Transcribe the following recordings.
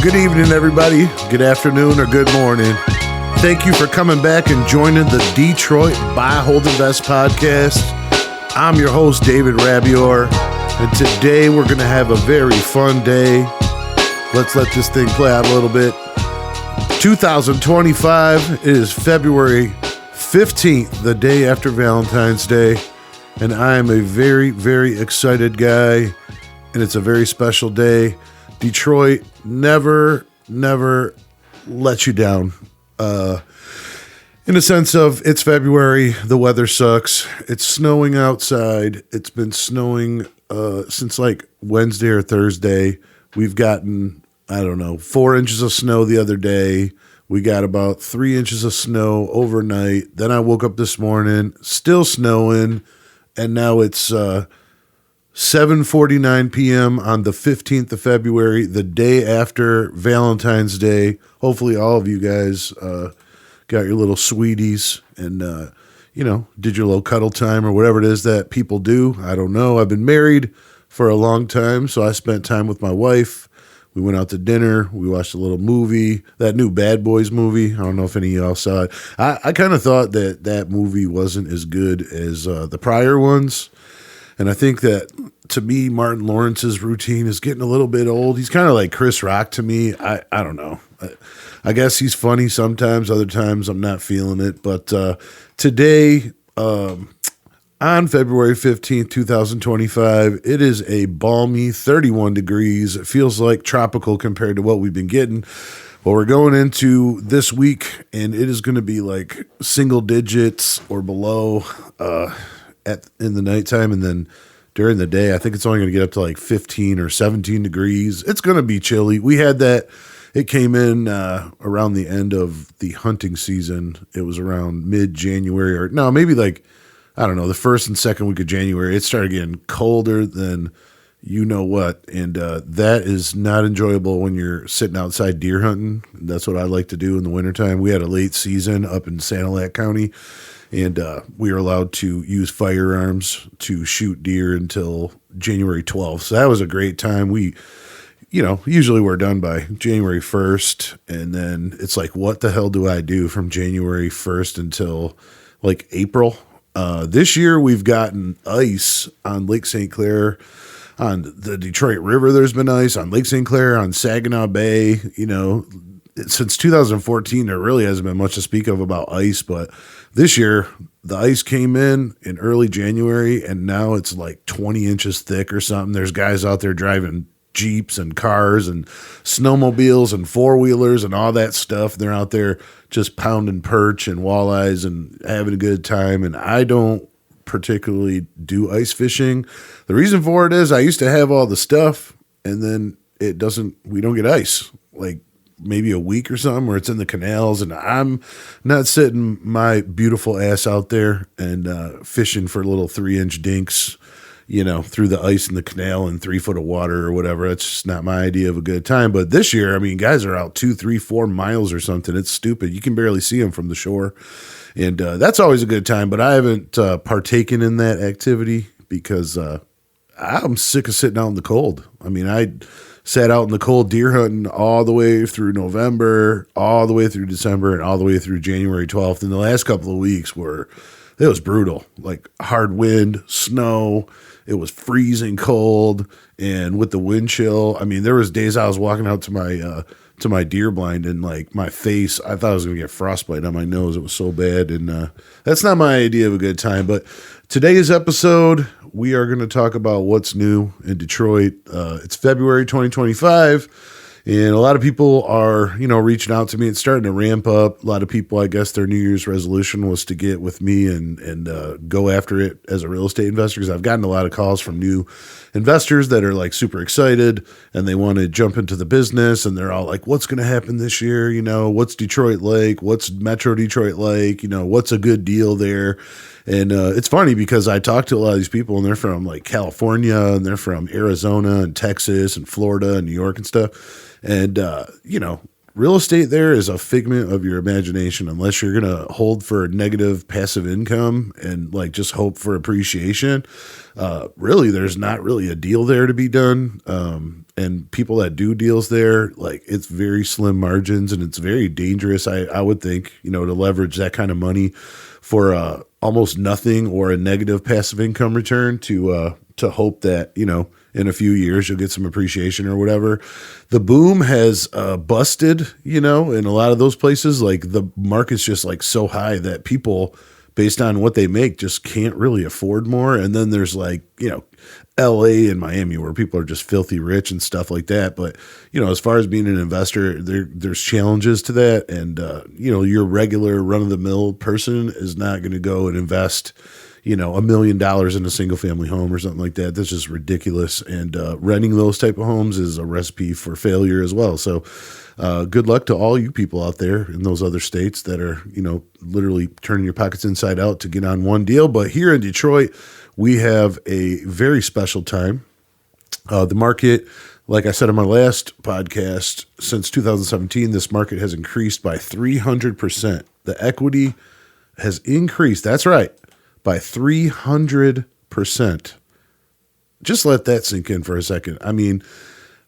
Good evening, everybody. Good afternoon or good morning. Thank you for coming back and joining the Detroit Buy, Hold, Invest podcast. I'm your host, David Rabior, and today we're going to have a very fun day. Let's let this thing play out a little bit. 2025 is February 15th, the day after Valentine's Day, and I am a very, very excited guy, and it's a very special day. Detroit never lets you down. In the sense of it's February, the weather sucks. It's snowing outside. It's been snowing since like Wednesday or Thursday. We've gotten, 4 inches of snow the other day. We got about 3 inches of snow overnight. Then I woke up this morning, still snowing, and now it's 7:49 p.m. on the 15th of February, the day after Valentine's Day. Hopefully all of you guys got your little sweeties and, did your little cuddle time or whatever it is that people do. I don't know. I've been married for a long time, so I spent time with my wife. We went out to dinner. We watched a little movie, that new Bad Boys movie. I don't know if any of y'all saw it. I kind of thought that movie wasn't as good as the prior ones. And I think that, to me, Martin Lawrence's routine is getting a little bit old. He's kind of like Chris Rock to me. I don't know. I guess he's funny sometimes. Other times I'm not feeling it. But today, on February 15th, 2025, it is a balmy 31 degrees. It feels like tropical compared to what we've been getting. Well, we're going into this week, and it is going to be like single digits or below in the nighttime, and then during the day, I think it's only going to get up to like 15 or 17 degrees. It's going to be chilly. We had that. It came in around the end of the hunting season. It was around mid-January, or no, maybe like, the first and second week of January. It started getting colder than you know what, and that is not enjoyable when you're sitting outside deer hunting. That's what I like to do in the wintertime. We had a late season up in Sanilac County, and we were allowed to use firearms to shoot deer until January 12th. So that was a great time. We, usually we're done by January 1st. And then it's like, what the hell do I do from January 1st until like April? This year we've gotten ice on Lake St. Clair. On the Detroit River, there's been ice. On Lake St. Clair, on Saginaw Bay, since 2014, there really hasn't been much to speak of about ice, but this year, the ice came in early January, and now it's like 20 inches thick or something. There's guys out there driving Jeeps and cars and snowmobiles and four-wheelers and all that stuff. They're out there just pounding perch and walleyes and having a good time, and I don't particularly do ice fishing. The reason for it is I used to have all the stuff, and then we don't get ice. Like, maybe a week or something where it's in the canals, and I'm not sitting my beautiful ass out there and fishing for little 3-inch dinks, through the ice in the canal in 3 foot of water or whatever. It's just not my idea of a good time. But this year, guys are out 2, 3, 4 miles or something. It's stupid. You can barely see them from the shore. And that's always a good time, but I haven't partaken in that activity because I'm sick of sitting out in the cold. I sat out in the cold deer hunting all the way through November, all the way through December, and all the way through January 12th. And the last couple of weeks it was brutal, like hard wind, snow. It was freezing cold, and with the wind chill, there was days I was walking out to my deer blind, and like my face, I thought I was going to get frostbite on my nose. It was so bad, and that's not my idea of a good time. But today's episode, we are going to talk about what's new in Detroit. It's February 2025, and a lot of people are, reaching out to me. It's starting to ramp up. A lot of people, I guess their New Year's resolution was to get with me and go after it as a real estate investor, because I've gotten a lot of calls from new investors that are like super excited and they want to jump into the business, and they're all like, what's going to happen this year? What's Detroit like? What's Metro Detroit like? What's a good deal there? And it's funny because I talk to a lot of these people, and they're from like California, and they're from Arizona and Texas and Florida and New York and stuff. And, real estate there is a figment of your imagination unless you're going to hold for negative passive income and like just hope for appreciation. Really, there's not really a deal there to be done. And people that do deals there, like it's very slim margins and it's very dangerous. I would think, to leverage that kind of money for almost nothing or a negative passive income return to hope that, in a few years you'll get some appreciation or whatever. The boom has busted, in a lot of those places. Like the market's just like so high that people, based on what they make, just can't really afford more. And then there's like, LA and Miami where people are just filthy rich and stuff like that. But, as far as being an investor, there's challenges to that. And, your regular run of the mill person is not going to go and invest, $1 million in a single family home or something like that. That's just ridiculous. And renting those type of homes is a recipe for failure as well. So good luck to all you people out there in those other states that are, literally turning your pockets inside out to get on one deal. But here in Detroit, we have a very special time. The market, like I said on my last podcast, since 2017, this market has increased by 300%. The equity has increased. That's right. By 300%. Just let that sink in for a second. I mean,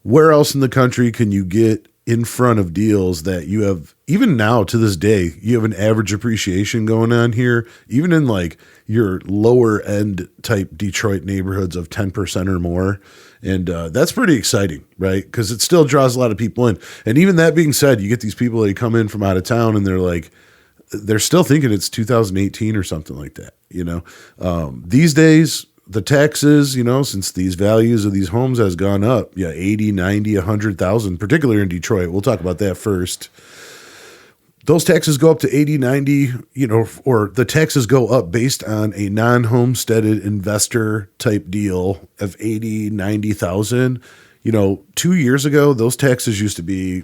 where else in the country can you get in front of deals that you have, even now to this day, you have an average appreciation going on here, even in like your lower end type Detroit neighborhoods of 10% or more. And that's pretty exciting, right? Because it still draws a lot of people in. And even that being said, you get these people that come in from out of town and they're still thinking it's 2018 or something like that. These days, the taxes, since these values of these homes has gone up, 80, 90, 100,000, particularly in Detroit. We'll talk about that first. Those taxes go up to 80, 90, or the taxes go up based on a non-homesteaded investor type deal of 80, 90,000. 2 years ago, those taxes used to be,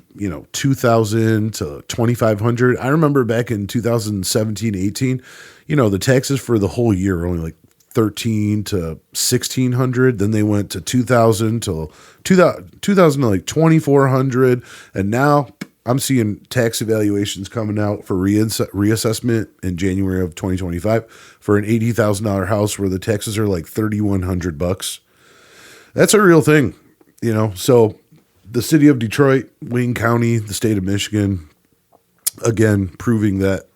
2,000 to 2,500. I remember back in 2017, 18, the taxes for the whole year were only like 13 to 1,600. Then they went to 2,000 to 2,000 to like 2,400. And now I'm seeing tax evaluations coming out for reassessment in January of 2025 for an $80,000 house where the taxes are like $3,100. That's a real thing. So the city of Detroit, Wayne County, the state of Michigan, again, proving that,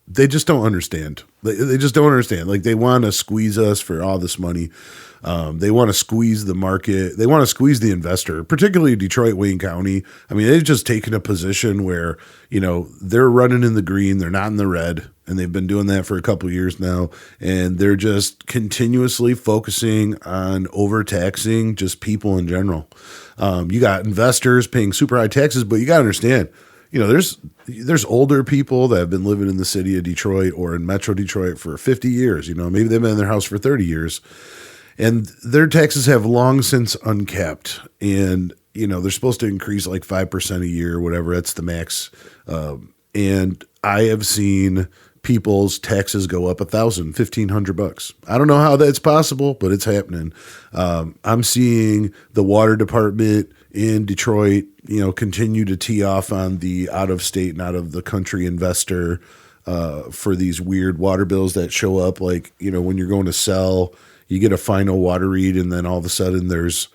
they just don't understand. They just don't understand. Like they want to squeeze us for all this money. They want to squeeze the market. They want to squeeze the investor, particularly Detroit, Wayne County. I mean, they've just taken a position where, they're running in the green. They're not in the red. And they've been doing that for a couple of years now. And they're just continuously focusing on overtaxing just people in general. You got investors paying super high taxes, but you got to understand, there's older people that have been living in the city of Detroit or in Metro Detroit for 50 years. Maybe they've been in their house for 30 years. And their taxes have long since uncapped. And, they're supposed to increase like 5% a year, whatever. That's the max. And I have seen people's taxes go up $1,000, $1,500. I don't know how that's possible, but it's happening. I'm seeing the water department in Detroit, continue to tee off on the out of state and out of the country investor for these weird water bills that show up. Like, when you're going to sell, you get a final water read and then all of a sudden there's,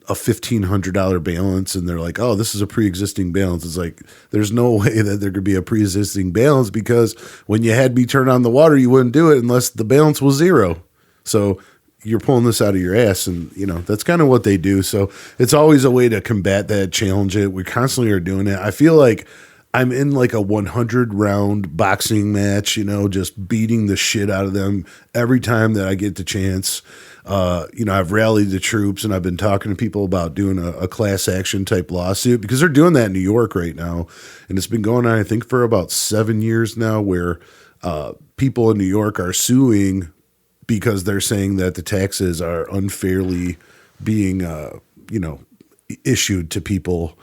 a $1,500 balance and they're like, oh, this is a pre-existing balance. It's like, there's no way that there could be a pre-existing balance because when you had me turn on the water, you wouldn't do it unless the balance was zero. So you're pulling this out of your ass and, that's kind of what they do. So it's always a way to combat that, challenge it. We constantly are doing it. I feel like I'm in like a 100 round boxing match, just beating the shit out of them every time that I get the chance. I've rallied the troops and I've been talking to people about doing a class action type lawsuit because they're doing that in New York right now. And it's been going on, I think, for about 7 years now where people in New York are suing because they're saying that the taxes are unfairly being, issued to people.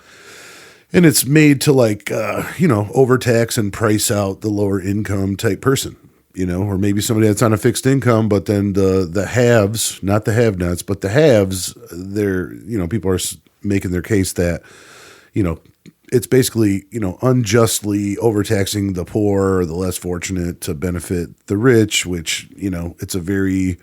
And it's made to overtax and price out the lower income type person, or maybe somebody that's on a fixed income, but then the haves, not the have-nots, but the haves, they're, people are making their case that, it's basically, unjustly overtaxing the poor or the less fortunate to benefit the rich, which, it's a very,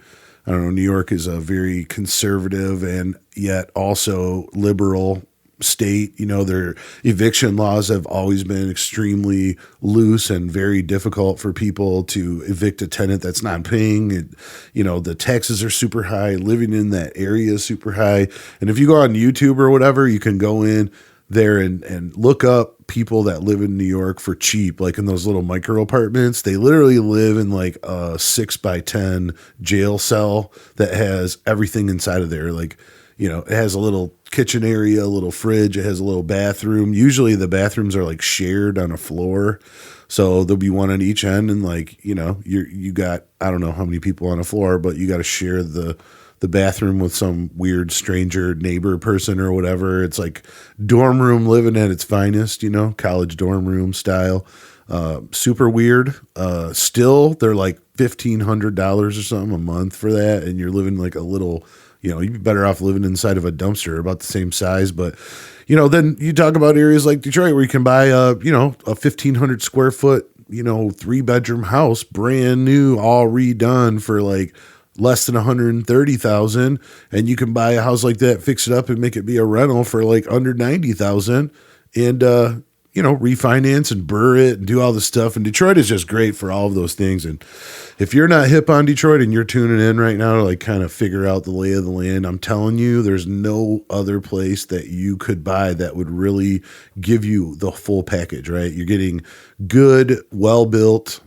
I don't know, New York is a very conservative and yet also liberal state. Their eviction laws have always been extremely loose and very difficult for people to evict a tenant that's not paying. The taxes are super high. Living in that area is super high. And if you go on YouTube or whatever, you can go in there and look up people that live in New York for cheap, like in those little micro apartments. They literally live in like a 6x10 jail cell that has everything inside of there. Like, it has a little kitchen area, a little fridge. It has a little bathroom. Usually the bathrooms are like shared on a floor. So there'll be one on each end. And like, you got, I don't know how many people on a floor, but you got to share the bathroom with some weird stranger neighbor person or whatever. It's like dorm room living at its finest, college dorm room style. Super weird. Still, they're like $1,500 or something a month for that. And you're living like a little, you'd be better off living inside of a dumpster about the same size. But, then you talk about areas like Detroit where you can buy a 1,500 square foot, 3-bedroom house, brand new, all redone for like less than 130,000. And you can buy a house like that, fix it up and make it be a rental for like under 90,000 and, refinance and burr it and do all this stuff. And Detroit is just great for all of those things. And if you're not hip on Detroit and you're tuning in right now to like kind of figure out the lay of the land, I'm telling you, there's no other place that you could buy that would really give you the full package, right? You're getting good, well-built,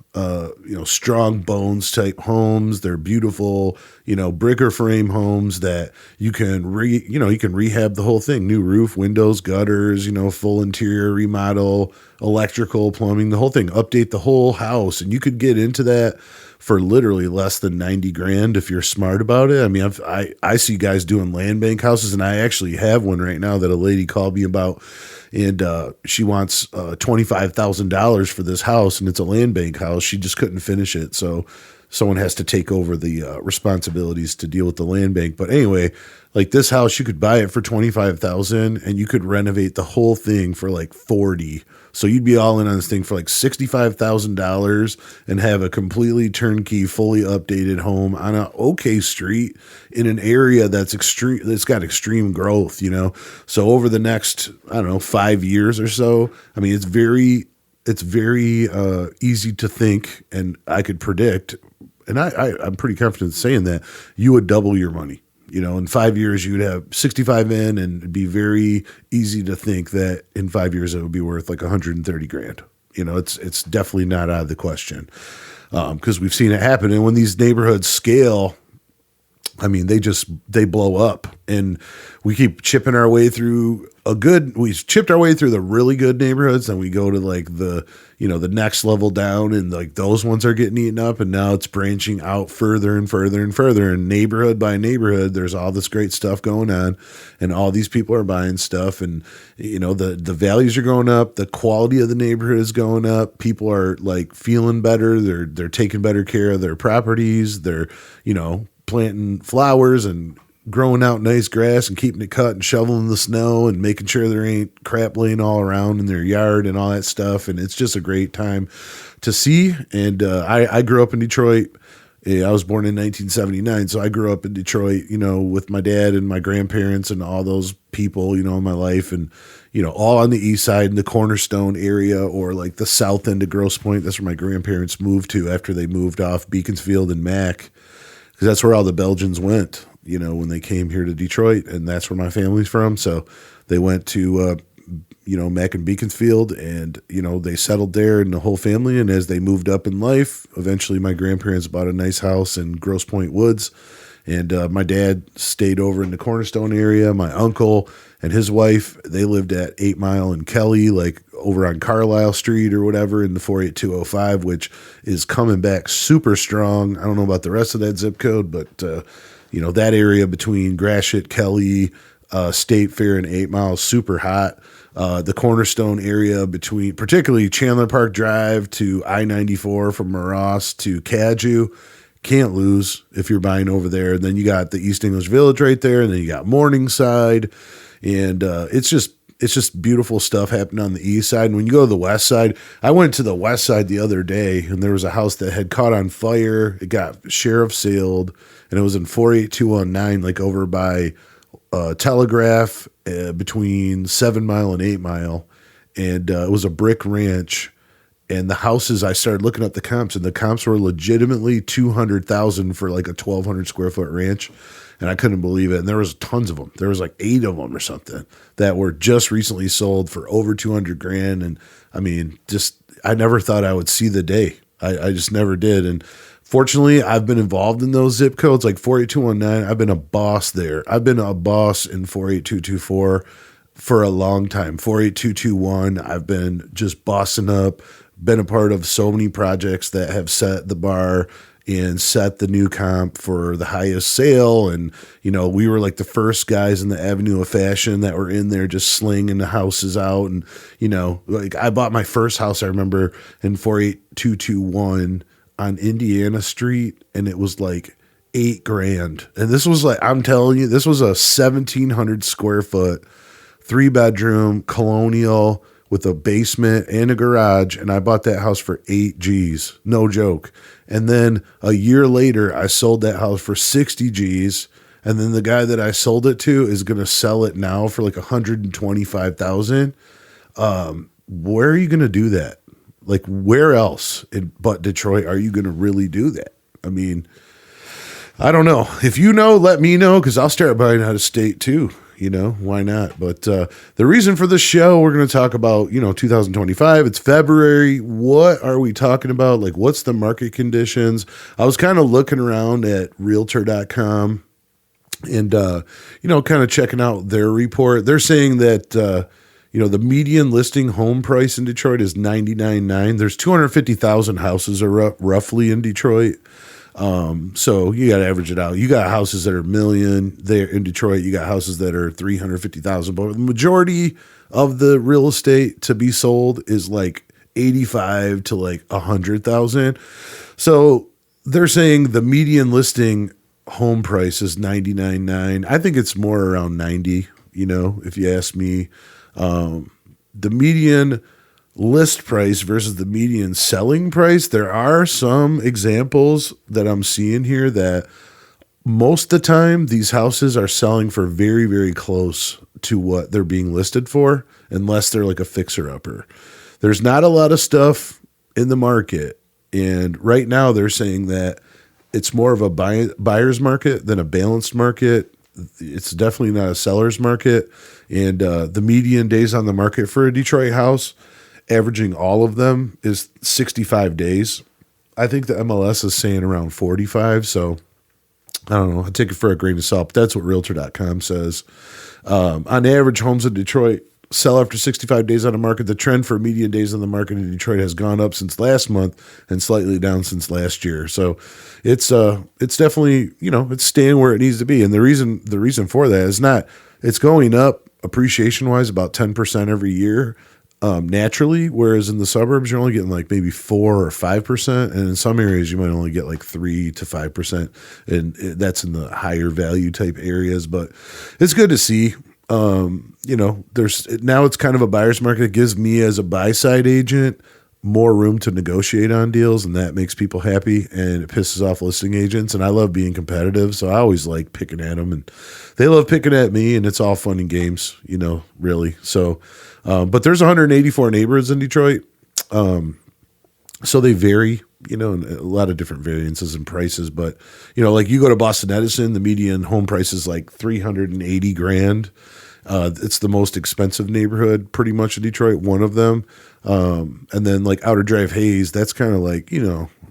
strong bones type homes. They're beautiful, brick frame homes that you can you can rehab the whole thing, new roof, windows, gutters, full interior remodel, electrical, plumbing, the whole thing, update the whole house. And you could get into that for literally less than 90 grand if you're smart about it. I mean, I see guys doing land bank houses, and I actually have one right now that a lady called me about. And she wants $25,000 for this house, and it's a land bank house. She just couldn't finish it, so someone has to take over the responsibilities to deal with the land bank. But anyway, like this house, you could buy it for $25,000, and you could renovate the whole thing for like 40. So you'd be all in on this thing for like $65,000 and have a completely turnkey, fully updated home on an okay street in an area that's extreme, that's got extreme growth, So over the next, 5 years or so, I mean, it's very easy to think, and I could predict, and I'm pretty confident saying that you would double your money. In 5 years, you'd have 65 in, and it'd be very easy to think that in 5 years, it would be worth like 130 grand. It's definitely not out of the question because we've seen it happen. And when these neighborhoods scale, I mean, they blow up, and we keep chipping our way through we've chipped our way through the really good neighborhoods, and we go to like the next level down, and like those ones are getting eaten up, and now it's branching out further and further and further. And neighborhood by neighborhood, there's all this great stuff going on, and all these people are buying stuff, and the values are going up, the quality of the neighborhood is going up. People are like feeling better. They're taking better care of their properties. They're planting flowers and growing out nice grass and keeping it cut and shoveling the snow and making sure there ain't crap laying all around in their yard and all that stuff. And it's just a great time to see. And I grew up in Detroit. I was born in 1979, so I grew up in Detroit, with my dad and my grandparents and all those people, in my life, and all on the east side in the Cornerstone area, or like the south end of Grosse Pointe. That's where my grandparents moved to after they moved off Beaconsfield and Mac, because that's where all the Belgians went, when they came here to Detroit, and that's where my family's from. So they went to, Mac and Beaconsfield, and, they settled there and the whole family. And as they moved up in life, eventually my grandparents bought a nice house in Grosse Pointe Woods. And my dad stayed over in the Cornerstone area. My uncle and his wife, they lived at 8 Mile and Kelly, like over on Carlisle Street or whatever in the 48205, which is coming back super strong. I don't know about the rest of that zip code, but, that area between Gratiot, Kelly, State Fair, and 8 Mile is super hot. The Cornerstone area between particularly Chandler Park Drive to I-94 from Maross to Cadieux, can't lose if you're buying over there. And then you got the East English Village right there, and then you got Morningside, and it's just it's just beautiful stuff happening on the east side. And when you go to the west side, I went to the west side the other day, and there was a house that had caught on fire. It got sheriff sailed, and it was in 48219, like over by Telegraph, between 7 Mile and 8 Mile. And it was a brick ranch. And the houses, I started looking up the comps, and the comps were legitimately 200,000 for like a 1,200 square foot ranch. And I couldn't believe it. And there was tons of them. There was like 8 of them or something that were just recently sold for over 200 grand. And I mean, just, I never thought I would see the day. I just never did. And fortunately, I've been involved in those zip codes, like 48219. I've been a boss there. I've been a boss in 48224 for a long time. 48221, I've been just bossing up, been a part of so many projects that have set the bar and set the new comp for the highest sale. And, you know, we were like the first guys in the Avenue of Fashion that were in there just slinging the houses out. And, you know, like I bought my first house, I remember, in 48221 on Indiana Street, and it was like $8,000. And this was like, I'm telling you, this was a 1,700 square foot, 3-bedroom colonial with a basement and a garage, and I bought that house for 8 G's. No joke. And then a year later, I sold that house for 60 G's, and then the guy that I sold it to is going to sell it now for like 125,000. Where are you going to do that? Like, where else but Detroit are you going to really do that? I mean, I don't know. If you know, let me know, because I'll start buying out of state too. You know, why not? But the reason for the show, we're going to talk about, 2025. It's February. What are we talking about? Like, what's the market conditions? I was kind of looking around at Realtor.com and, kind of checking out their report. They're saying that, the median listing home price in Detroit is $99,900. There's 250,000 houses roughly in Detroit. So you got to average it out. You got houses that are $1 million there in Detroit. You got houses that are 350,000, but the majority of the real estate to be sold is like 85 to like 100,000. So they're saying the median listing home price is $99,900. I think it's more around 90, if you ask me. The median list price versus the median selling price, there are some examples that I'm seeing here that most of the time these houses are selling for very, very close to what they're being listed for, unless they're like a fixer-upper. There's not a lot of stuff in the market, and right now they're saying that it's more of a buyer's market than a balanced market. It's definitely not a seller's market, and the median days on the market for a Detroit house, averaging all of them, is 65 days. I think the MLS is saying around 45. So I don't know. I take it for a grain of salt, but that's what Realtor.com says. On average, homes in Detroit sell after 65 days on the market. The trend for median days on the market in Detroit has gone up since last month and slightly down since last year. So it's definitely, it's staying where it needs to be. And the reason for that is it's going up appreciation wise about 10% every year. Naturally, whereas in the suburbs, you're only getting like maybe 4 or 5%. And in some areas, you might only get like 3 to 5%. And that's in the higher value type areas, but it's good to see. Now it's kind of a buyer's market. It gives me as a buy side agent more room to negotiate on deals, and that makes people happy, and it pisses off listing agents. And I love being competitive, so I always like picking at them, and they love picking at me, and it's all fun and games, really. So, but there's 184 neighborhoods in Detroit. So they vary, and a lot of different variances in prices, but like you go to Boston Edison, the median home price is like $380,000. It's the most expensive neighborhood pretty much in Detroit, one of them. And then like Outer Drive Hayes, that's kind of like,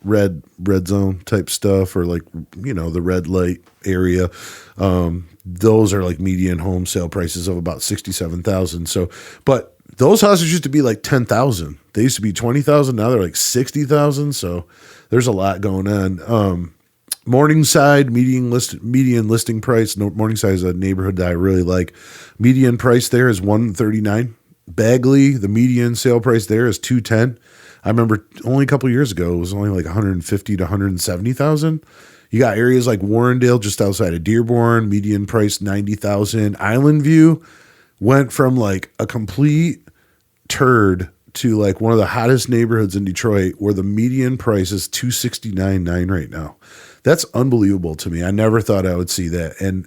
red zone type stuff, or like, the red light area. Those are like median home sale prices of about 67,000. So, but those houses used to be like 10,000. They used to be 20,000. Now they're like 60,000. So there's a lot going on. Morningside median listing price. Morningside is a neighborhood that I really like. Median price there is $139,000. Bagley, the median sale price there is $210,000. I remember only a couple of years ago it was only like $150,000 to $170,000. You got areas like Warrendale, just outside of Dearborn, median price $90,000. Island View, went from like a complete turd to like one of the hottest neighborhoods in Detroit, where the median price is 269.9 right now. That's unbelievable to me. I never thought I would see that. And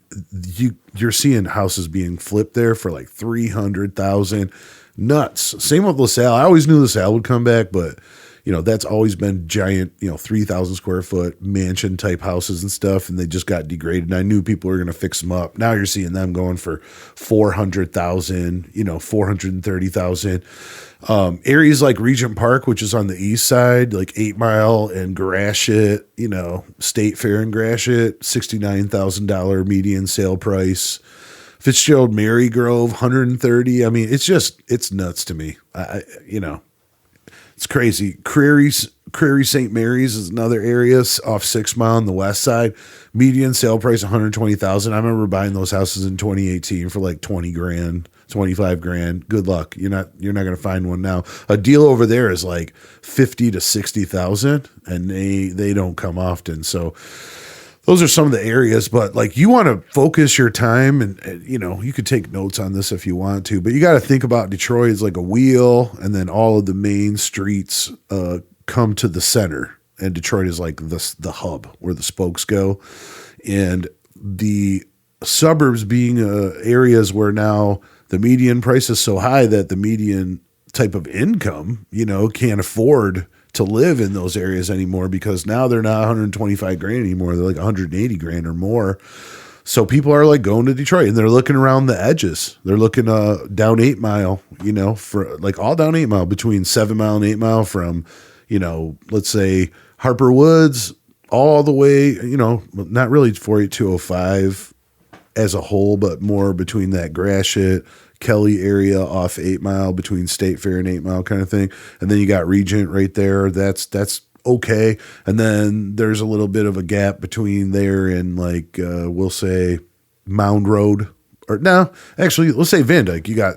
you're seeing houses being flipped there for like 300,000. Nuts. Same with LaSalle. I always knew LaSalle would come back, but that's always been giant, 3,000 square foot mansion type houses and stuff. And they just got degraded. And I knew people were going to fix them up. Now you're seeing them going for 400,000, 430,000. Areas like Regent Park, which is on the east side, like 8 Mile and Gratiot, State Fair and Gratiot, $69,000 median sale price. Fitzgerald Marygrove, 130. I mean, it's nuts to me. It's crazy. Crary St. Mary's is another area off 6 Mile on the west side. Median sale price, 120,000. I remember buying those houses in 2018 for like 20 grand, 25 grand. Good luck. You're not going to find one now. A deal over there is like 50 to 60,000, and they don't come often. So those are some of the areas, but like you want to focus your time and you could take notes on this if you want to, but you got to think about Detroit as like a wheel, and then all of the main streets come to the center, and Detroit is like the hub where the spokes go, and the suburbs being areas where now the median price is so high that the median type of income, can't afford to live in those areas anymore, because now they're not 125 grand anymore. They're like 180 grand or more. So people are like going to Detroit, and they're looking around the edges. They're looking down 8 Mile, for like all down 8 Mile, between 7 Mile and 8 Mile, from, let's say Harper Woods all the way, not really 48205 as a whole, but more between that Gratiot, Kelly area off 8 Mile, between State Fair and 8 Mile kind of thing. And then you got Regent right there. That's okay. And then there's a little bit of a gap between there and like, we'll say Mound Road, or no, actually let's say Van Dyke. You got,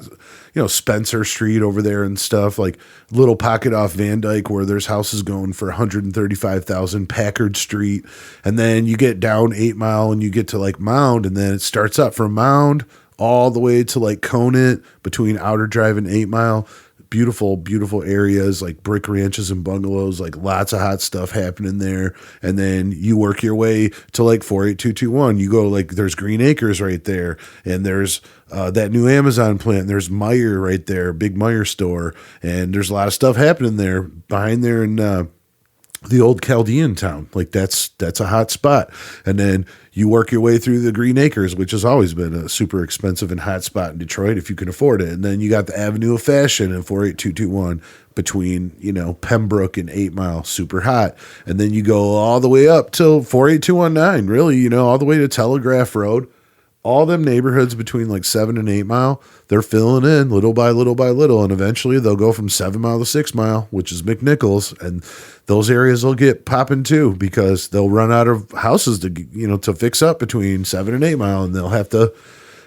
Spencer Street over there and stuff, like little pocket off Van Dyke where there's houses going for 135,000, Packard Street. And then you get down 8 Mile and you get to like Mound, and then it starts up from Mound all the way to like Conant, between Outer Drive and 8 Mile. Beautiful, beautiful areas, like brick ranches and bungalows, like lots of hot stuff happening there. And then you work your way to like 48221. You go like, there's Green Acres right there, and there's that new Amazon plant. And there's Meijer right there, big Meijer store. And there's a lot of stuff happening there behind there in the old Chaldean town. Like that's a hot spot. And then you work your way through the Green Acres, which has always been a super expensive and hot spot in Detroit if you can afford it. And then you got the Avenue of Fashion in 48221 between, Pembroke and 8 Mile, super hot. And then you go all the way up till 48219, really, all the way to Telegraph Road. All them neighborhoods between like 7 and 8 Mile, they're filling in little by little by little. And eventually they'll go from 7 Mile to 6 Mile, which is McNichols. And those areas will get popping too, because they'll run out of houses to fix up between 7 and 8 Mile, and they'll have to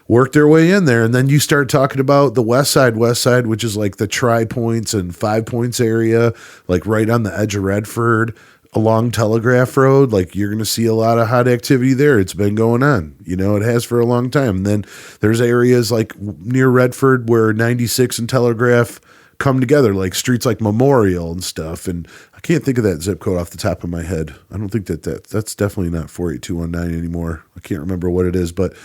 work their way in there. And then you start talking about the west side, which is like the Tri Points and 5 Points area, like right on the edge of Redford, along Telegraph Road. Like you're going to see a lot of hot activity there. It's been going on, it has for a long time. And then there's areas like near Redford where 96 and Telegraph come together, like streets like Memorial and stuff. And I can't think of that zip code off the top of my head. I don't think that's definitely not 48219 anymore. I can't remember what it is, but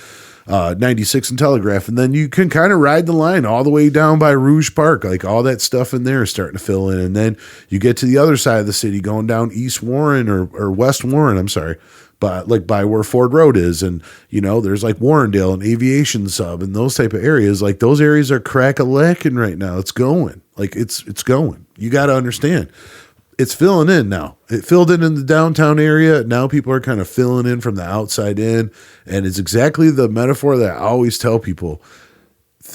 96 and Telegraph. And then you can kind of ride the line all the way down by Rouge Park. Like all that stuff in there is starting to fill in. And then you get to the other side of the city, going down East Warren or West Warren, I'm sorry, but like by where Ford Road is. And, there's like Warrendale and Aviation Sub and those type of areas. Like those areas are crack-a-lacking right now. It's going. Like it's going. You got to understand. It's filling in now. It filled in the downtown area. Now people are kind of filling in from the outside in. And it's exactly the metaphor that I always tell people.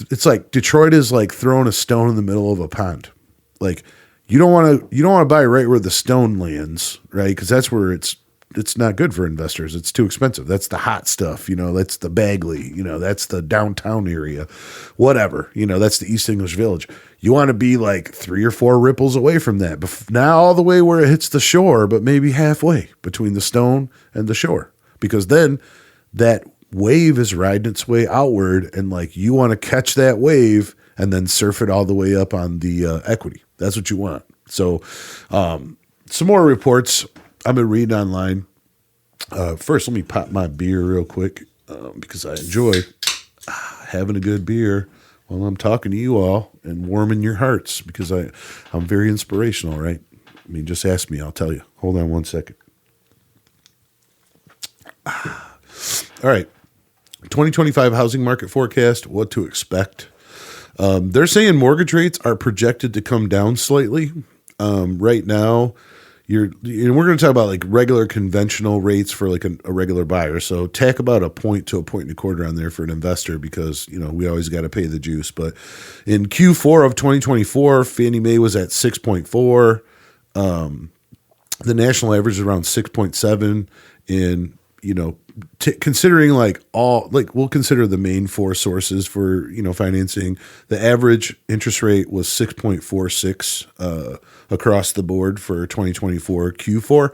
It's like Detroit is like throwing a stone in the middle of a pond. Like you don't want to buy right where the stone lands, right? Because that's where it's not good for investors. It's too expensive. That's the hot stuff. That's the Bagley, that's the downtown area, whatever, that's the East English Village. You want to be like 3 or 4 ripples away from that. Now all the way where it hits the shore, but maybe halfway between the stone and the shore, because then that wave is riding its way outward, and like you want to catch that wave and then surf it all the way up on the equity. That's what you want. So some more reports I've been reading online. First, let me pop my beer real quick because I enjoy having a good beer while I'm talking to you all and warming your hearts, because I'm very inspirational, right? I mean, just ask me, I'll tell you. Hold on one second. All right. 2025 housing market forecast, what to expect. They're saying mortgage rates are projected to come down slightly. Right now, we're going to talk about like regular conventional rates for like a regular buyer. So tack about a point to a point and a quarter on there for an investor, because, we always got to pay the juice. But in Q4 of 2024, Fannie Mae was at 6.4. The national average is around 6.7. In, considering like we'll consider the main four sources for, financing, the average interest rate was 6.46 across the board for 2024 Q4.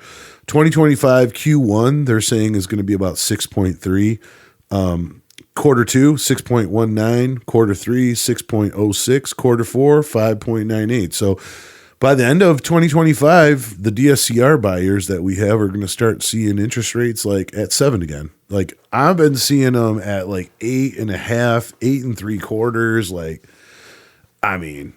2025 Q1, they're saying, is going to be about 6.3. Quarter two, 6.19. Quarter three, 6.06. Quarter four, 5.98. So by the end of 2025, the DSCR buyers that we have are going to start seeing interest rates like at 7 again. Like I've been seeing them at like 8.5, 8.75. Like, I mean,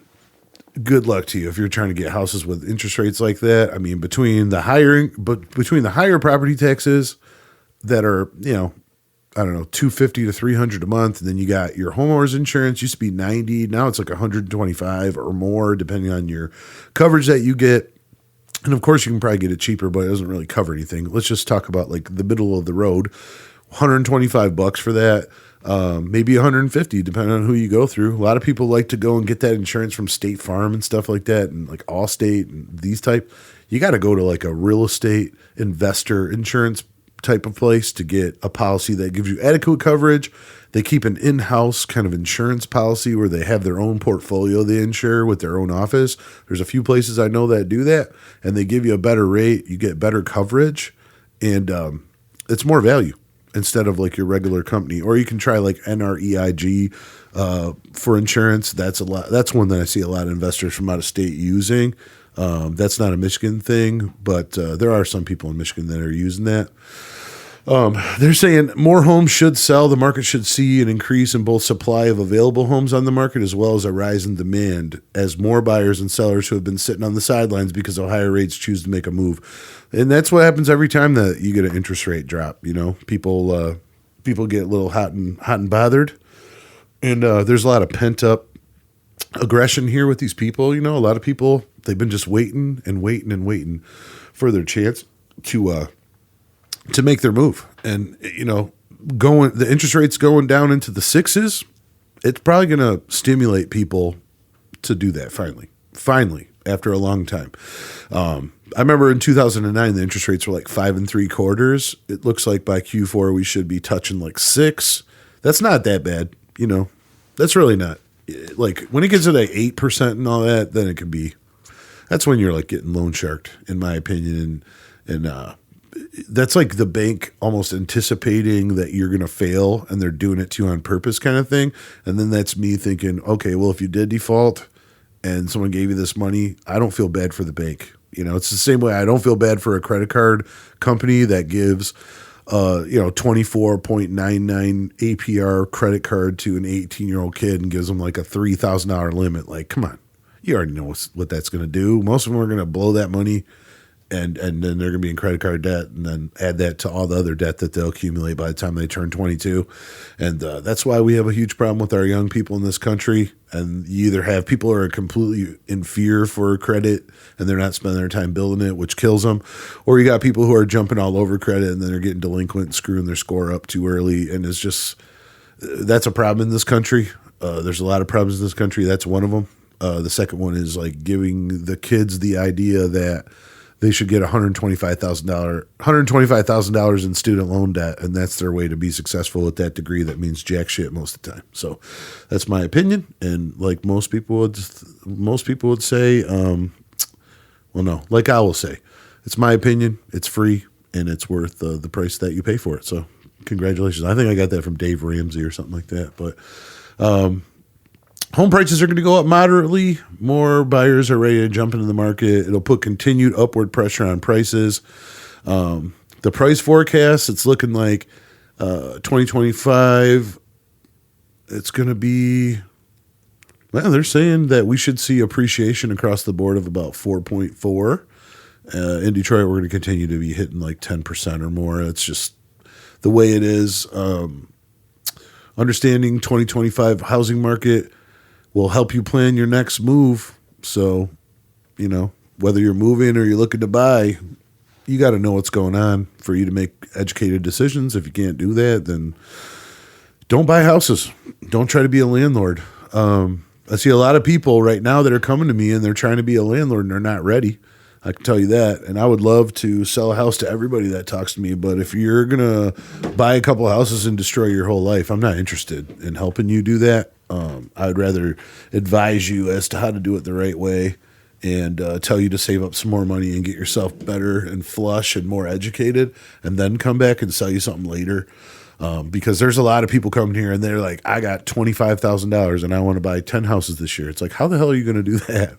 good luck to you if you're trying to get houses with interest rates like that. I mean, between the higher property taxes that are, I don't know, $250 to $300 a month, and then you got your homeowner's insurance. Used to be $90, now it's like $125 or more, depending on your coverage that you get. And of course, you can probably get it cheaper, but it doesn't really cover anything. Let's just talk about like the middle of the road, $125 for that, maybe $150, depending on who you go through. A lot of people like to go and get that insurance from State Farm and stuff like that, and like Allstate and these type. You got to go to like a real estate investor insurance type of place to get a policy that gives you adequate coverage. They keep an in-house kind of insurance policy where they have their own portfolio they insure with their own office. There's a few places I know that do that, and they give you a better rate. You get better coverage, and it's more value instead of like your regular company. Or you can try like NREIG for insurance. That's one that I see a lot of investors from out of state using. That's not a Michigan thing, but there are some people in Michigan that are using that. They're saying more homes should sell. The market should see an increase in both supply of available homes on the market as well as a rise in demand as more buyers and sellers who have been sitting on the sidelines because of higher rates choose to make a move. And that's what happens every time that you get an interest rate drop. People get a little hot and bothered. And there's a lot of pent up aggression here with these people. A lot of people, they've been just waiting and waiting and waiting for their chance to make their move. And, the interest rates going down into the 6s, it's probably going to stimulate people to do that finally, after a long time. I remember in 2009, the interest rates were like 5.75. It looks like by Q4, we should be touching like 6. That's not that bad. That's really not. Like when it gets to like 8% and all that, then it can be, that's when you're like getting loan sharked, in my opinion. And that's like the bank almost anticipating that you're going to fail and they're doing it to you on purpose kind of thing. And then that's me thinking, okay, well, if you did default and someone gave you this money, I don't feel bad for the bank. It's the same way I don't feel bad for a credit card company that gives, 24.99 APR credit card to an 18-year-old kid and gives them like a $3,000 limit. Like, come on, you already know what that's going to do. Most of them are going to blow that money. And then they're going to be in credit card debt, and then add that to all the other debt that they'll accumulate by the time they turn 22. And that's why we have a huge problem with our young people in this country. And you either have people who are completely in fear for credit and they're not spending their time building it, which kills them. Or you got people who are jumping all over credit and then they're getting delinquent and screwing their score up too early. And it's just, that's a problem in this country. There's a lot of problems in this country. That's one of them. The second one is like giving the kids the idea that they should get $125,000 in student loan debt, and that's their way to be successful with that degree. That means jack shit most of the time. So that's my opinion, and like most people would say, like I will say, it's my opinion. It's free, and it's worth the price that you pay for it. So Congratulations. I think I got that from Dave Ramsey or something like that. But home prices are going to go up moderately. More buyers are ready to jump into the market. It'll put continued upward pressure on prices. The price forecast, it's looking like 2025, it's going to be, well, they're saying that we should see appreciation across the board of about 4.4. In Detroit, we're going to continue to be hitting like 10% or more. It's just the way it is. Understanding 2025 housing market will help you plan your next move. So, you know, whether you're moving or you're looking to buy, you got to know what's going on for you to make educated decisions. If you can't do that, then don't buy houses. Don't try to be a landlord. I see a lot of people right now that are coming to me and they're trying to be a landlord and they're not ready. I can tell you that. And I would love to sell a house to everybody that talks to me. But if you're going to buy a couple of houses and destroy your whole life, I'm not interested in helping you do that. I would rather advise you as to how to do it the right way and tell you to save up some more money and get yourself better and flush and more educated and then come back and sell you something later. Because there's a lot of people coming here and they're like, I got $25,000 and I want to buy 10 houses this year. It's like, how the hell are you going to do that?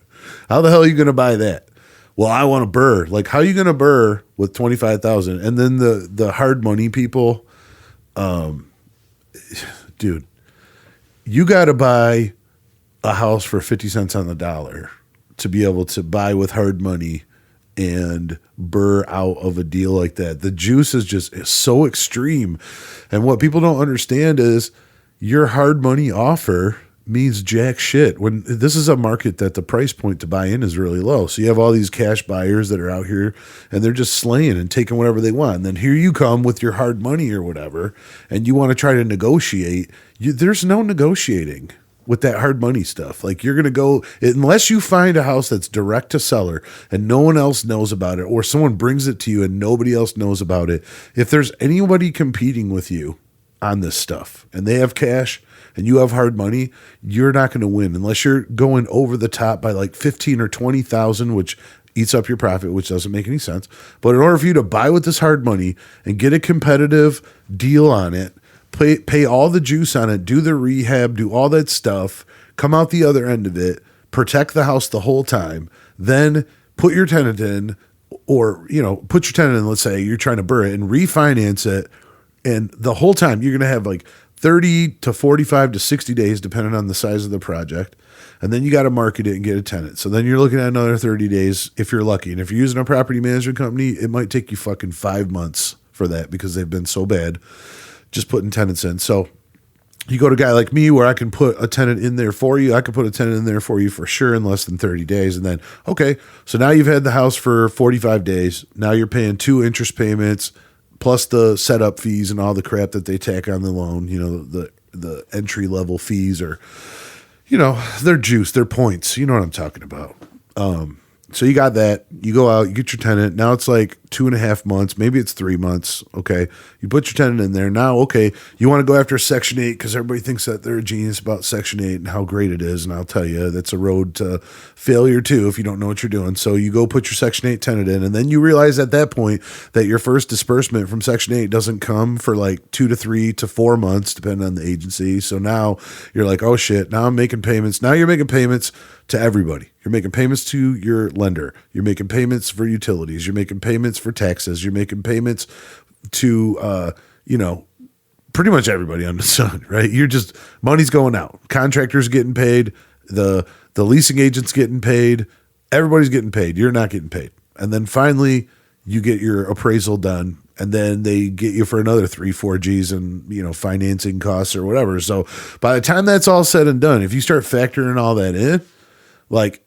How the hell are you going to buy that? Well, I want to burr. Like, how are you going to burr with 25,000? And then the hard money people, dude, you got to buy a house for 50 cents on the dollar to be able to buy with hard money and burr out of a deal like that. The juice is so extreme. And what people don't understand is your hard money offer means jack shit. When this is a market that the price point to buy in is really low. So you have all these cash buyers that are out here and they're just slaying and taking whatever they want. And then here you come with your hard money or whatever, and you want to try to negotiate. There's no negotiating with that hard money stuff. Like, you're going to go, unless you find a house that's direct to seller and no one else knows about it, or someone brings it to you and nobody else knows about it. If there's anybody competing with you on this stuff and they have cash and you have hard money, you're not going to win unless you're going over the top by like 15 or 20,000, which eats up your profit, which doesn't make any sense. But in order for you to buy with this hard money and get a competitive deal on it, pay all the juice on it, do the rehab, do all that stuff, come out the other end of it, protect the house the whole time, then put your tenant in, or, you know, put your tenant in, let's say you're trying to burr it and refinance it. And the whole time you're going to have like 30 to 45 to 60 days, depending on the size of the project. And then you got to market it and get a tenant. So then you're looking at another 30 days if you're lucky. And if you're using a property management company, it might take you fucking 5 months for that because they've been so bad just putting tenants in. So you go to a guy like me where I can put a tenant in there for you. I can put a tenant in there for you for sure in less than 30 days. And then, okay, so now you've had the house for 45 days. Now you're paying 2 interest payments plus the setup fees and all the crap that they tack on the loan. You know, the entry level fees are, you know, they're juice, they're points. You know what I'm talking about. So you got that. You go out, you get your tenant. Now it's like 2.5 months. Maybe it's 3 months. Okay. You put your tenant in there. Now, okay, you want to go after Section 8 because everybody thinks that they're a genius about Section 8 and how great it is. And I'll tell you, that's a road to failure too if you don't know what you're doing. So you go put your Section 8 tenant in, and then you realize at that point that your first disbursement from Section 8 doesn't come for like 2 to 3 to 4 months, depending on the agency. So now you're like, oh shit, now I'm making payments. Now you're making payments to everybody. You're making payments to your lender. You're making payments for utilities. You're making payments for taxes. You're making payments to, you know, pretty much everybody under the sun, right? You're just, money's going out. Contractors getting paid. The leasing agent's getting paid. Everybody's getting paid. You're not getting paid. And then finally you get your appraisal done, and then they get you for another 3-4 G's and, you know, financing costs or whatever. So by the time that's all said and done, if you start factoring all that in, like,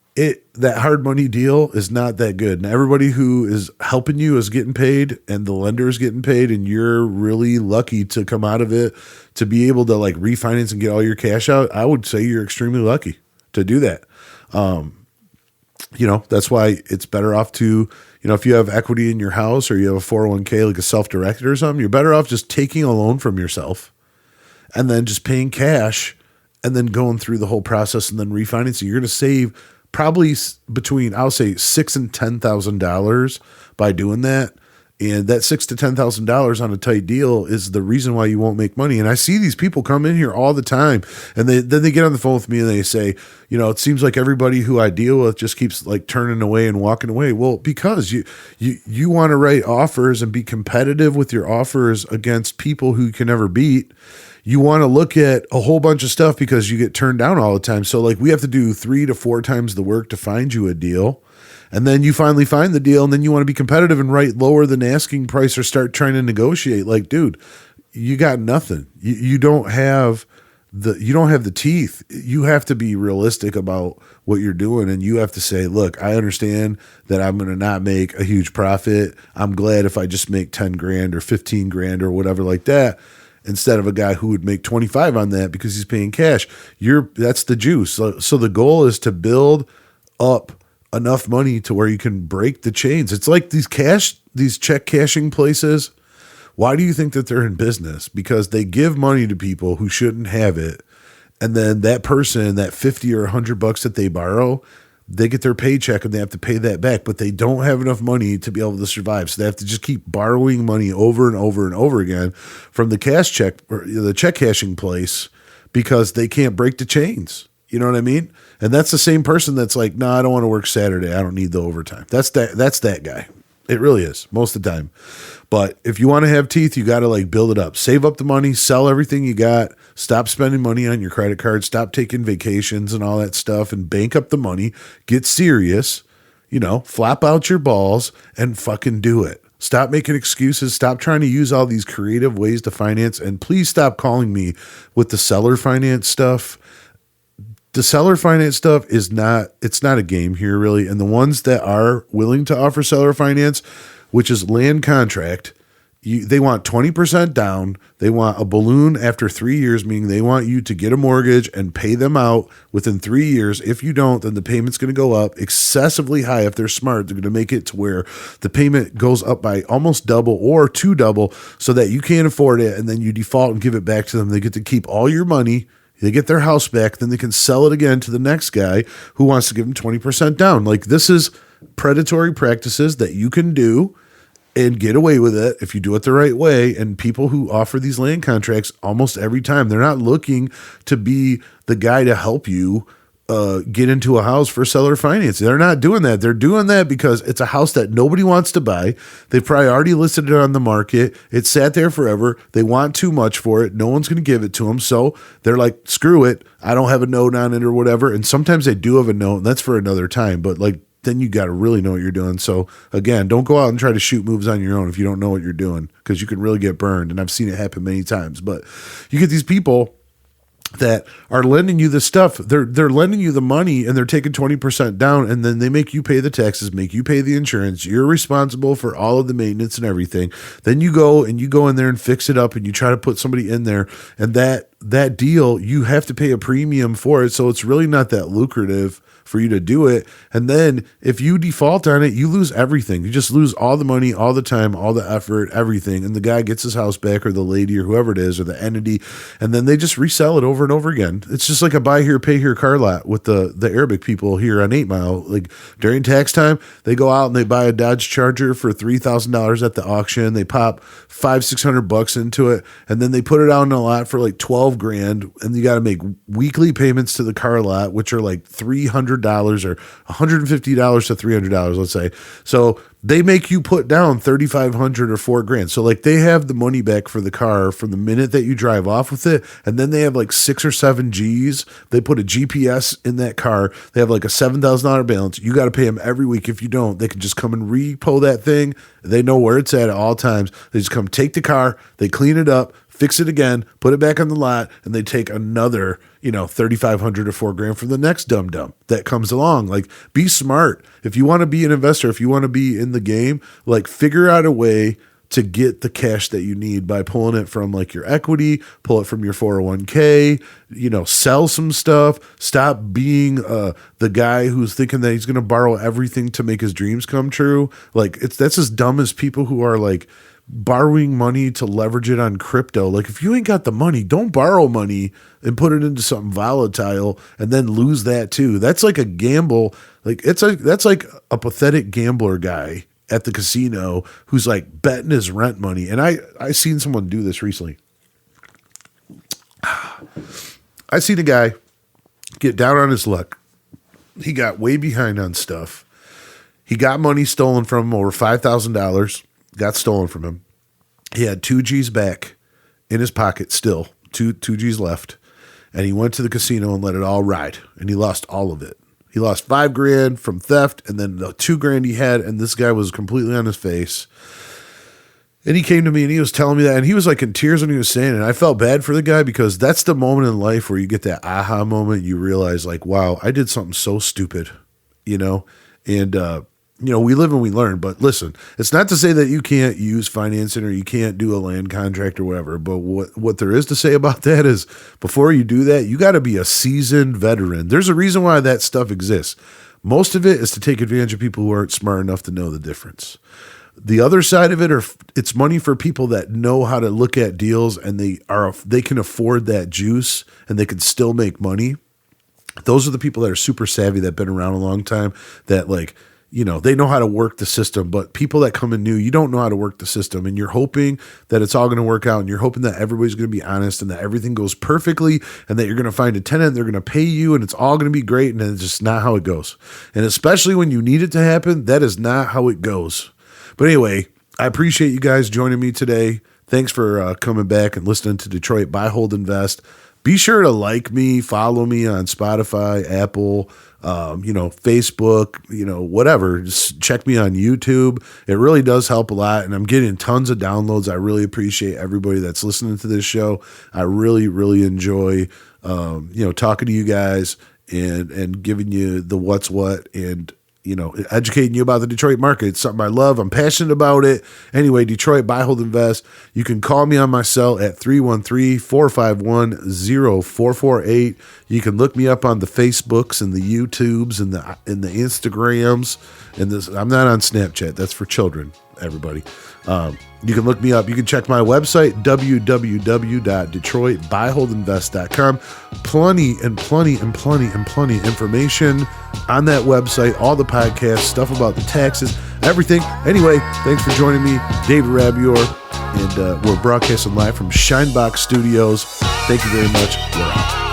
that hard money deal is not that good. And everybody who is helping you is getting paid, and the lender is getting paid, and you're really lucky to come out of it to be able to like refinance and get all your cash out. I would say you're extremely lucky to do that. You know, that's why it's better off to, you know, if you have equity in your house or you have a 401k, like a self-directed or something, you're better off just taking a loan from yourself and then just paying cash and then going through the whole process and then refinancing. You're going to save probably between, I'll say $6,000 and $10,000 by doing that. And that $6,000 to $10,000 on a tight deal is the reason why you won't make money. And I see these people come in here all the time, and then they get on the phone with me and they say, it seems like everybody who I deal with just keeps like turning away and walking away. Well, because you want to write offers and be competitive with your offers against people who you can never beat. You want to look at a whole bunch of stuff because you get turned down all the time. So like we have to do 3 to 4 times the work to find you a deal. And then you finally find the deal, and then you want to be competitive and write lower than asking price or start trying to negotiate. Like, dude, you got nothing. You don't have the teeth. You have to be realistic about what you're doing, and you have to say, look, I understand that I'm going to not make a huge profit. I'm glad if I just make 10 grand or 15 grand or whatever like that, instead of a guy who would make 25 on that because he's paying cash. That's the juice. So the goal is to build up enough money to where you can break the chains. It's like these check cashing places. Why do you think that they're in business? Because they give money to people who shouldn't have it. And then that person, that 50 or $100 that they borrow, they get their paycheck and they have to pay that back, but they don't have enough money to be able to survive. So they have to just keep borrowing money over and over and over again from the cash check or the check cashing place because they can't break the chains. You know what I mean? And that's the same person that's like, no, I don't want to work Saturday. I don't need the overtime. That's that guy. It really is most of the time. But if you want to have teeth, you got to like build it up, save up the money, sell everything you got, stop spending money on your credit card, stop taking vacations and all that stuff and bank up the money, get serious, flap out your balls and fucking do it. Stop making excuses. Stop trying to use all these creative ways to finance. And please stop calling me with the seller finance stuff. The seller finance stuff it's not a game here really. And the ones that are willing to offer seller finance, which is land contract, they want 20% down. They want a balloon after 3 years, meaning they want you to get a mortgage and pay them out within 3 years. If you don't, then the payment's going to go up excessively high. If they're smart, they're going to make it to where the payment goes up by almost double or two double so that you can't afford it. And then you default and give it back to them. They get to keep all your money. They get their house back, then they can sell it again to the next guy who wants to give them 20% down. Like this is predatory practices that you can do and get away with it if you do it the right way. And people who offer these land contracts almost every time, they're not looking to be the guy to help you get into a house for seller financing. They're not doing that. They're doing that because it's a house that nobody wants to buy. They've probably already listed it on the market. It's sat there forever. They want too much for it. No one's going to give it to them. So they're like, screw it. I don't have a note on it or whatever. And sometimes they do have a note, and that's for another time. But like, then you got to really know what you're doing. So again, don't go out and try to shoot moves on your own if you don't know what you're doing, because you can really get burned. And I've seen it happen many times. But you get these people that are lending you the stuff. They're lending you the money and they're taking 20% down, and then they make you pay the taxes, make you pay the insurance. You're responsible for all of the maintenance and everything. Then you go in there and fix it up, and you try to put somebody in there, and that deal, you have to pay a premium for it. So it's really not that lucrative for you to do it. And then if you default on it, you lose everything. You just lose all the money, all the time, all the effort, everything. And the guy gets his house back, or the lady or whoever it is, or the entity. And then they just resell it over and over again. It's just like a buy here, pay here car lot with the Arabic people here on 8 Mile. Like during tax time, they go out and they buy a Dodge Charger for $3,000 at the auction. They pop $500-600 into it. And then they put it out in a lot for like 12 grand. And you got to make weekly payments to the car lot, which are like $300 or $150 to $300, let's say. So they make you put down $3,500 or $4 grand. So like they have the money back for the car from the minute that you drive off with it. And then they have like 6 or 7 G's. They put a GPS in that car. They have like a $7,000 balance. You got to pay them every week. If you don't, they can just come and repo that thing. They know where it's at all times. They just come take the car, they clean it up, fix it again, put it back on the lot, and they take another, $3,500 or $4 grand from the next dum-dum that comes along. Like, be smart. If you want to be an investor, if you want to be in the game, like, figure out a way to get the cash that you need by pulling it from like your equity, pull it from your 401k, sell some stuff. Stop being the guy who's thinking that he's going to borrow everything to make his dreams come true. Like, that's as dumb as people who are like borrowing money to leverage it on crypto. Like, if you ain't got the money, don't borrow money and put it into something volatile and then lose that too. That's like a gamble. Like, that's like a pathetic gambler guy at the casino who's like betting his rent money. And I seen someone do this recently. I seen a guy get down on his luck. He got way behind on stuff. He got money stolen from him, over $5,000 got stolen from him. He had 2 G's back in his pocket still, two G's left. And he went to the casino and let it all ride. And he lost all of it. He lost $5,000 from theft, and then the $2,000 he had, and this guy was completely on his face. And he came to me and he was telling me that, and he was like in tears when he was saying it. And I felt bad for the guy because that's the moment in life where you get that aha moment. You realize like, wow, I did something so stupid, you know? And, you know, we live and we learn, but listen, it's not to say that you can't use financing or you can't do a land contract or whatever. But what there is to say about that is before you do that, you got to be a seasoned veteran. There's a reason why that stuff exists. Most of it is to take advantage of people who aren't smart enough to know the difference. The other side of it it's money for people that know how to look at deals and they can afford that juice and they can still make money. Those are the people that are super savvy, that have been around a long time, that like, you know, they know how to work the system. But people that come in new, you don't know how to work the system, and you're hoping that it's all going to work out, and you're hoping that everybody's going to be honest and that everything goes perfectly and that you're going to find a tenant, they're going to pay you, and it's all going to be great. And it's just not how it goes. And especially when you need it to happen, that is not how it goes. But anyway, I appreciate you guys joining me today. Thanks for coming back and listening to Detroit Buy, Hold, Invest. Be sure to like me, follow me on Spotify, Apple, Facebook, whatever. Just check me on YouTube. It really does help a lot. And I'm getting tons of downloads. I really appreciate everybody that's listening to this show. I really, really enjoy, talking to you guys and giving you the what's what and, educating you about the Detroit market. It's something I love. I'm passionate about it. Anyway, Detroit Buy, Hold, Invest. You can call me on my cell at 313-451-0448. You can look me up on the Facebooks and the YouTubes and the Instagrams. And this, I'm not on Snapchat. That's for children, everybody. You can look me up. You can check my website, www.detroitbuyholdinvest.com. Plenty information on that website, all the podcasts, stuff about the taxes, everything. Anyway, thanks for joining me, David Rabior, and we're broadcasting live from Shinebox Studios. Thank you very much. We're out.